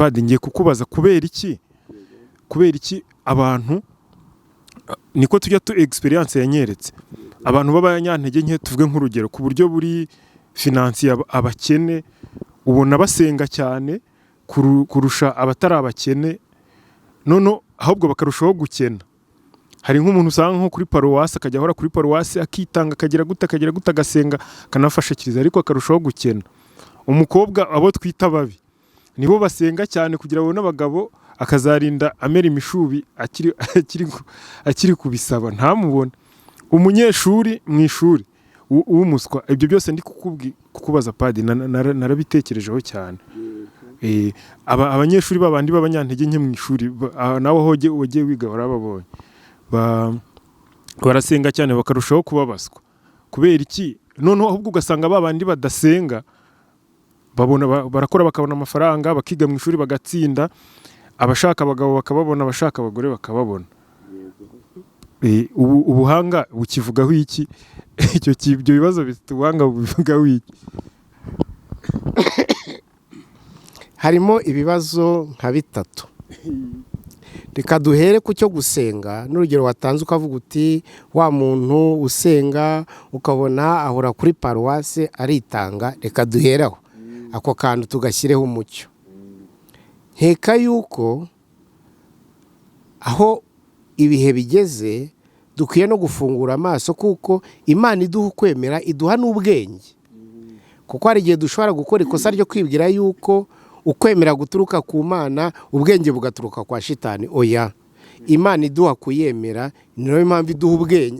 Padi ngiye kukubaza kubera iki abantu niko tujya tu experience yanyeretse abantu b'abanyantege nke tuvuge nk'urugero ku buryo buri finance abakene ubona basenga cyane kurusha abatari abakene nono ahubwo bakarushaho gukena. Hari nk'umuntu usanga nko kuri paruwasi akajya ahora kuri paruwasi akitanga akagira gute agasenga kanafasha kiriza ariko akarushaho gukena. Umukobwa abo twita babi nibo basenga cyane kugira ngo n'abagabo akazarinda amera imishubi akiri kubisaba ntamubone. Umunyeshuri mu ishuri umuswa ibyo byose ndi kukubaza Padi narabitekerejeho cyane. Abanyeshuri babandi b'abanyantege nke mu ishuri nawe hogiye wiga warababonye barasenga cyane bakarushaho kubabaswa kubera iki none ahubwo ugasanga babandi badasenga barakora bakabona amafaranga bakiga mu ishuri bagatsinda abashaka abagabo bakababona abashaka abagore bakababona. Ubuhanga bukivugaho iki ibyo bibazo bifite ubuhanga bubivugaho iki? Harimo ibibazo nka bitatu. Reka duhere ku cyo gusenga n'urugero watanze ukavuga uti wa muntu usenga ukabona ahora kuri paruwase aritanga. Reka duheraho ako kantu tugashyireho umucyo. Nkeka yuko aho ibihe bigeze dukwiye no gufungura amaso kuko Imana iduha ukwemera iduha n'ubwenge, kuko hari igihe dushobora gukora ikosa ryo kwibwira yuko ukwemera guturuka ku Mana ubwenge bugaturuka kwa shitani. Oya, Imana iduha kuyemera ni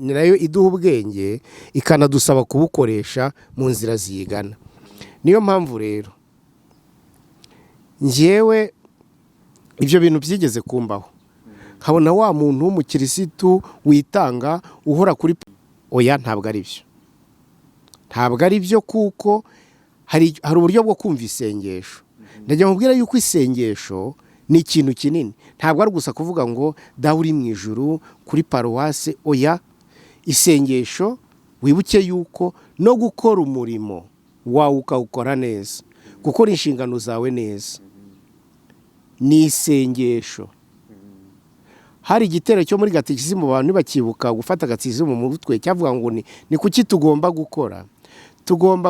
nayo iduha ubwenge ikanadusaba kubukoresha mu nzira ziyigana. Niyo mpamvu rero njyewe ibyo bintu byigeze kumbaho nkabona wa muntu w'umukirisitu witanga uhora kuri oya, ntabwo ari byo kuko hari uburyo bwo kumva isengesho. Ndagira mubwira yuko isengesho ni ikintu kinini, ntabwo ari gusa kuvuga ngo dawe uri mu ijuru kuri paruwase. Oya, isengesho wibuke yuko no gukora umurimo wawe ukawukora neza, gukora inshingano zawe neza ni isengesho. Hari igitero cyo muri gatikisimu abantu bakibuka gufata gatikisimu mu mutwe cyavuga ngo ni kuki tugomba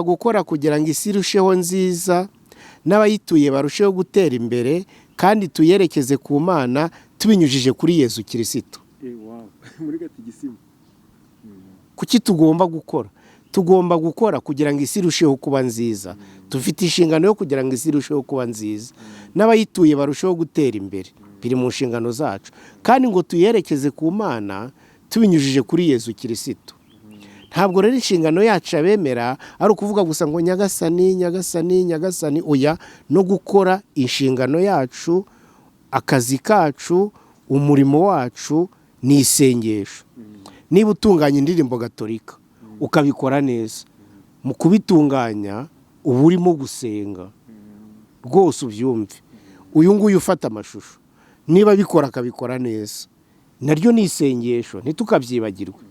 gukora kugira ngo isi irusheho nziza n'abayituye barusheho gutera imbere kandi tuyerekeze ku Mana tubinyujije kuri Yesu Kristo. Muri gatikisimu kuki tugomba gukora kugira ngo isi irusheho kuba nziza. Dufite inshingano yo kugira ngo isi irusheho kuba nziza n'abayituye barusheho gutera imbere, biri mu nshingano zacu, kandi ngo tuyerekeze ku Mana tubinyujije kuri Yesu Kristo. Ntabwo rero inshingano yacu abemera ari ukuvuga gusa ngo nyagasani. Oya, no gukora inshingano yacu, akazi kacu, umurimo wacu ni isengesho. Niba utunganya indirimbo gatolika ukabikora neza, mu kubitunganya uba urimo gusenga rwose. Ubyumve, uyu nguyu ufata amashusho niba bikora akabikora neza naryo ni isengesho, ntitukabyibagirwe.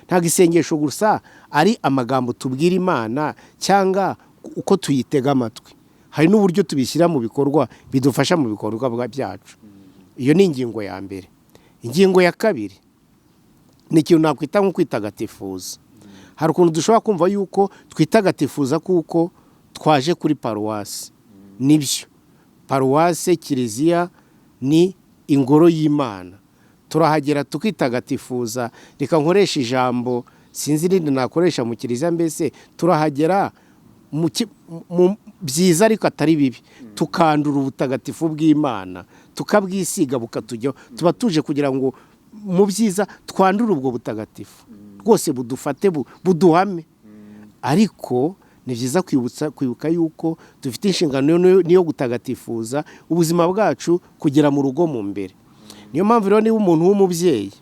Ntabwo isengesho gusa ari amagambo tubwira Imana cyangwa uko tuyitega amatwi, hari n'uburyo tubishyira mu bikorwa bidufasha mu bikorwa byacu. Iyo ni ingingo ya mbere. Ingingo ya kabiri ni ikintu nakwita nko kwitagatifuza. Hari ukuntu dushobora kumva yuko twitagatifuza kuko twaje kuri paruwasi. Nibyo, paruwasi kiliziya ni ingoro y'Imana, turahagera tukitagatifuza. Reka nkoresha ijambo sinzi irindi nakoresha mu kiliziya, mbese turahagera mu byiza ariko atari bibi, tukandura ubutagatifu bw'Imana tukabwisiga bukatujyaho. Tuba tuje kugira ngo mu byiza twandure ubwo butagatifu rwose budufate buduhame. Ariko ni byiza kwibuka yuko dufite inshingano niyo gutagatifuza ubuzima bwacu kugera mu rugo mu mbere. Niyo mpamvu rero niba umuntu w'umubyeyi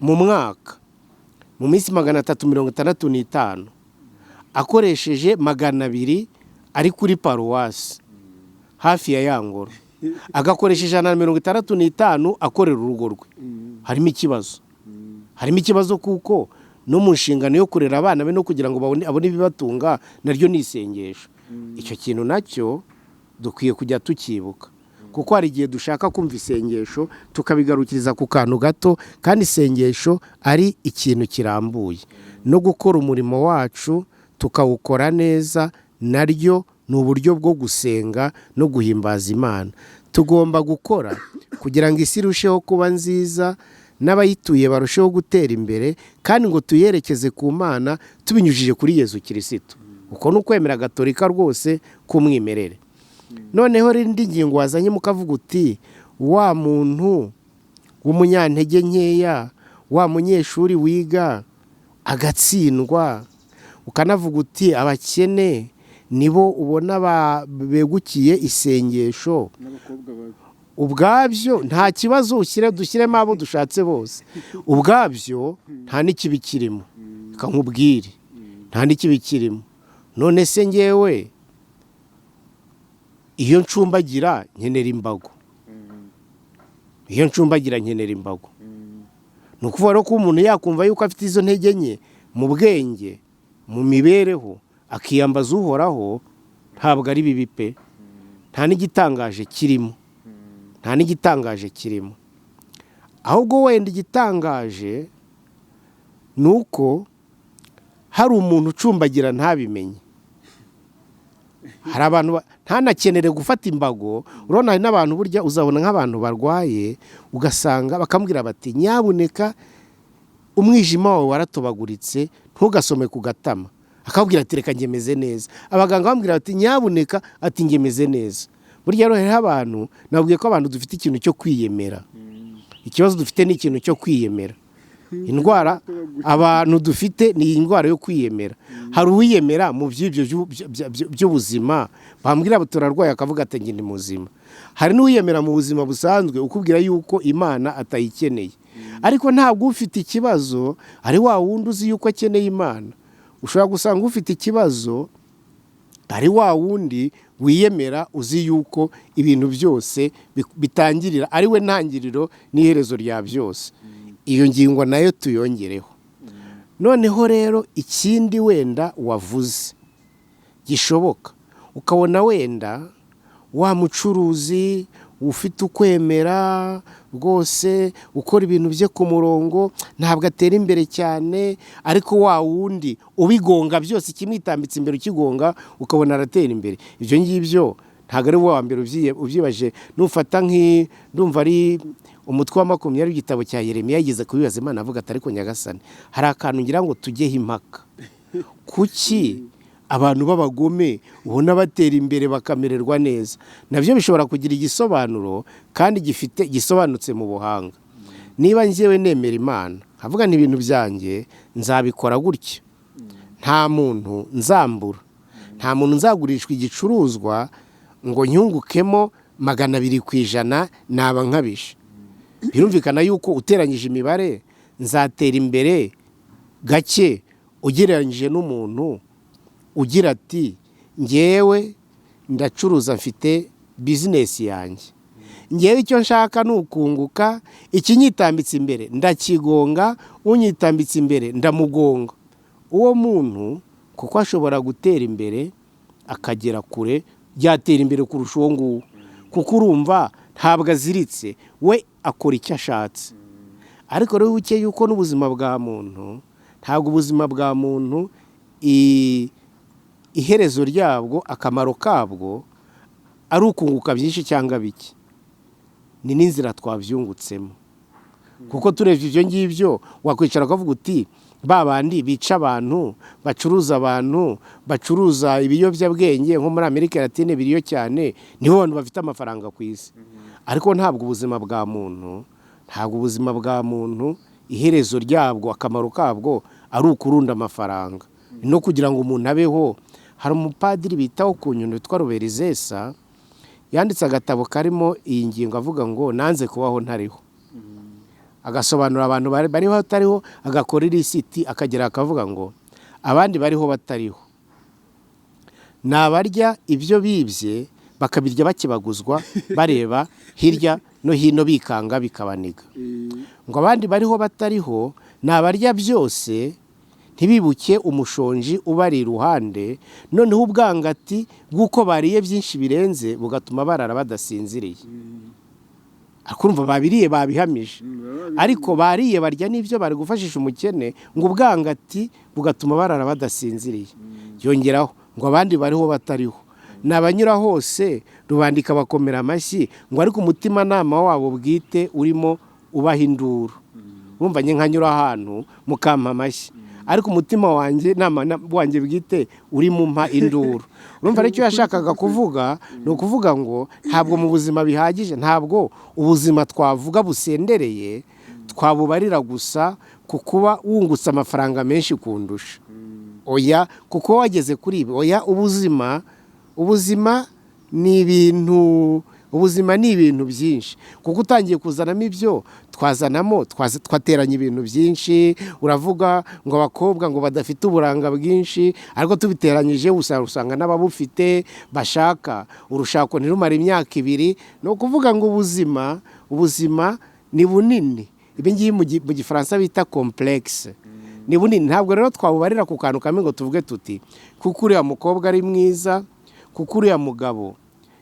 mu mwaka mu minsi 365 akoresheje 200 ari kuri paruwasi hafi ya Yangoro, agakoresha 165 akorera urugo rwe, harimo ikibazo kuko no mu nshingano yo kurera abana be no kugira ngo abone ibibatunga naryo ni isengesho. Icyo kintu nacyo dukwiye kujya tukibuka. kuko hari igihe dushaka kumva isengesho tukabigarukiriza ku kantu gato, kandi isengesho ari ikintu kirambuye. No gukora umurimo wacu tukawukora neza, naryo ni uburyo bwo gusenga no guhimbaza Imana. Tugomba gukora kugira ngo isi irusheho kuba nziza, n'abayituye barusheho gutera imbere, kandi ngo tuyerekeze ku Mana tubinyujije kuri Yezu Kirisitu. Uko ni ukwemera gatolika rwose k'umwimerere. Noneho indi ngingo wazanye mukavuga uti wa muntu w'umunyantege nkeya, wa munyeshuri wiga agatsindwa, ukanavuga uti abakene nibo ubona begukiye isengesho, ubwabyo nta kibazo, dushyiremo abo dushatse bose, ubwabyo nta n'ikibi kirimo. Reka nkubwire, nta n'ikibi kirimo. None se ngewe iyo ncumbagira nkenera imbago, iyo ncumbagira nkenera imbago. Ni ukuvuga ko umuntu yakumva yuko afite izo ntege nke mu bwenge, mu mibereho, akiyambaza uhoraho, ntabwo ari bibi pe, nta n'igitangaje kirimo, nta n'igitangaje kirimo. Ahubwo wenda igitangaje ni uko hari umuntu ucumbagira ntabimenye. Hari abantu ntanakenere gufata imbago. Urabona hari n'abantu burya uzabona nk'abantu barwaye, ugasanga bakamubwira bati nyabuneka umwijima wawe waratobaguritse, ntugasome ku gatama. Akabwira ati reka ngemeze neza. Abaganga bamubwira bati nyabuneka ati ngemeze neza. Burya rero abantu, nabwiye ko abantu dufite ikintu cyo kwiyemera. Ikibazo dufite ni ikintu cyo kwiyemera. Indwara abantu dufite ni indwara yo kwiyemera. Hari uwiyemera mu by'ibyo by'ubuzima, bambwira turarwaye akavuga ati ngi ni muzima. Hari n'uwiyemera mu buzima busanzwe ukubwira yuko Imana atayikeneye. Ariko ntabwo ufite ikibazo ari wa wundi uzi yuko akeneye Imana. Ushobora gusanga ufite ikibazo ari wa wundi wiyemera uzi yuko ibintu byose bitangirira ari we ntangiriro n'iherezo rya byose. Iyo ngingo nayo tuyongereho. Noneho rero ikindi wenda wavuze gishoboka, ukabona wenda wa mucuruzi ufite ukwemera rwose, ukora ibintu bye ku murongo, ntabwo atera imbere cyane, ariko wa wundi ubigonga byose kimwitambitse imbere ukigonga, ukabona aratera imbere. Ibyo ngibyo ntabwo ari wa mbere ubyibaje. Nufata ndumva ari umutwe wa 20 w'igitabo cya Yeremiya yageze kubibaza Imana avuga ati ariko Nyagasani, hari akantu ngira ngo tujyeho impaka. Kuki abantu b'abagome ubona batera imbere bakamererwa neza? Nabyo bishobora kugira igisobanuro, kandi gisobanutse mu buhanga. Niba njyewe nemera Imana, havuga ni ibintu byanjye nzabikora gutya, nta muntu nzambura, nta muntu nzagurishwa igicuruzwa ngo nyungukemo 200% naba nkabishe. Birumvikana yuko uteranyije imibare nzatera imbere gake ugereranyije n'umuntu ugira ati ngewe ndacuruza, mfite business yanjye, ngewe icyo nshaka ni ukunguka, ikinyitambitse imbere ndakigonga, unyitambitse imbere ndamugonga. Uwo muntu kuko ashobora gutera imbere akagera kure, byatera imbere kurusha uwo nguwo, kuko urumva ntabwo aziritse, we akora icyo ashatse. Ariko rero uke yuko n'ubuzima bwa muntu, ntabwo ubuzima bwa muntu iherezo ryabwo, akamaro kabwo ari ukunguka byinshi cyangwa bike. Ni n'inzira twabyungutsemo, kuko turebye ibyo ngibyo wakwicara ukavuga uti babandi bica abantu, bacuruza abantu, bacuruza ibiyobyabwenge nko muri Amerika Latine biriyo cyane, niho abantu bafite amafaranga ku isi. Ariko ntabwo ubuzima bwa muntu iherezo ryabwo, akamaro kabwo ari ukurunda amafaranga no kugira ngo umuntu abeho. Hari umupadiri bitaho ku Nyundo witwa Ruberizesa, yanditse agatabo karimo iyi ngingo avuga ngo nanze kubaho ntariho. Agasobanura abantu bariho batariho, agakora ilisiti, akagera akavuga ngo abandi bariho batariho nabarya ibyo bibye, bakabirya bakibaguzwa, bareba hirya no hino bikanga bikabaniga. Ngo abandi bariho batariho nabarya byose ntibibuke umushonji ubari iruhande, noneho ubwangati bw'uko bariye byinshi birenze bugatuma barara badasinziriye. Akumva babiriye babihamije, ariko bariye barya n'ibyo bari gufashisha umukene, ngo ubwangati bugatuma barara badasinziriye. Yongeraho ngo abandi bariho batariho, nabanyura hose rubandika bakomera amashyi, ngo ariko umutima nama wabo bwite urimo ubaha induru. Urumva nye nkanyura ahantu mukampa amashyi, ariko umutima wanjye nama wanjye bwite uri mu mpa induru. Urumva icyo yashakaga kuvuga ni ukuvuga ngo ntabwo mu buzima bihagije, ntabwo ubuzima twavuga busendereye twabubarira gusa ku kuba wungutse amafaranga menshi kundusha. Oya, kuko wageze kuri ibi. Oya, ubuzima ni ibintu byinshi, kuko utangiye kuzanamo ibyo twateranya ibintu byinshi. Uravuga ngo abakobwa ngo badafite uburanga bwinshi, ariko tubiteranyije usanga n'ababufite bashaka urushako ntirumare imyaka 2. ni ukuvuga ngo ubuzima ni bunini. Ibi ngibi mu gifaransa bita complexe, ni bunini. Ntabwo rero twabubarira ku kantu kamwe ngo tuvuge tuti kuko uriya mukobwa ari mwiza, kuko uriya mugabo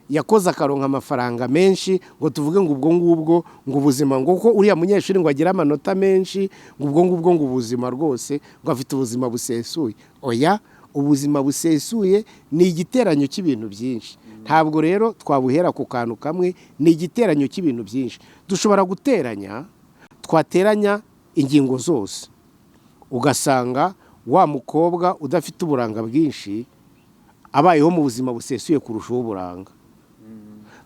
yakoze akaronka amafaranga menshi, ngo tuvuge ngo ubwo ngubwo ngo ubuzima, ngo ko uriya munyeshuri ngo agira amanota menshi, ngo ubwo ngubwo ngo ubuzima rwose ngo afite ubuzima busesuye. Oya, ubuzima busesuye ni igiteranyo cy'ibintu byinshi. Ntabwo rero twabuhera ku kantu kamwe, ni igiteranyo cy'ibintu byinshi. Dushobora twateranya ingingo zose, ugasanga wa mukobwa udafite uburanga bwinshi abayeho mu buzima busesuye kurushaho uburanga.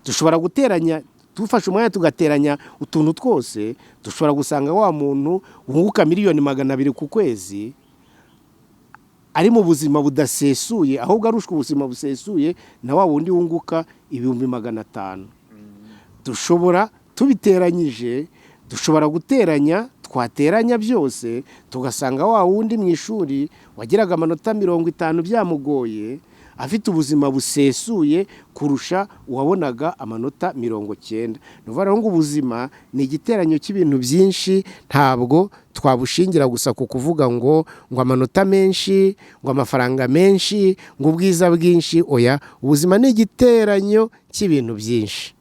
Dushobora guteranya, tufashe umwanya tugateranya utuntu twose, dushobora gusanga wa muntu wunguka miliyoni 200 ku kwezi ari mu buzima budasesuye, ahubwo arushwa ubuzima busesuye na wa wundi wunguka 500. Tubiteranyije dushobora twateranya byose tugasanga wa wundi mu ishuri wagiraga amanota 50 byamugoye afite ubuzima busesuye kurusha uwabonaga amanota 90. Nuvuga ngo ubuzima ni igiteranyo cy'ibintu byinshi, ntabwo twabushingira gusa ku kuvuga ngo amanota menshi, ngo amafaranga menshi, ngo ubwiza bwinshi. Oya, ubuzima ni igiteranyo cy'ibintu byinshi.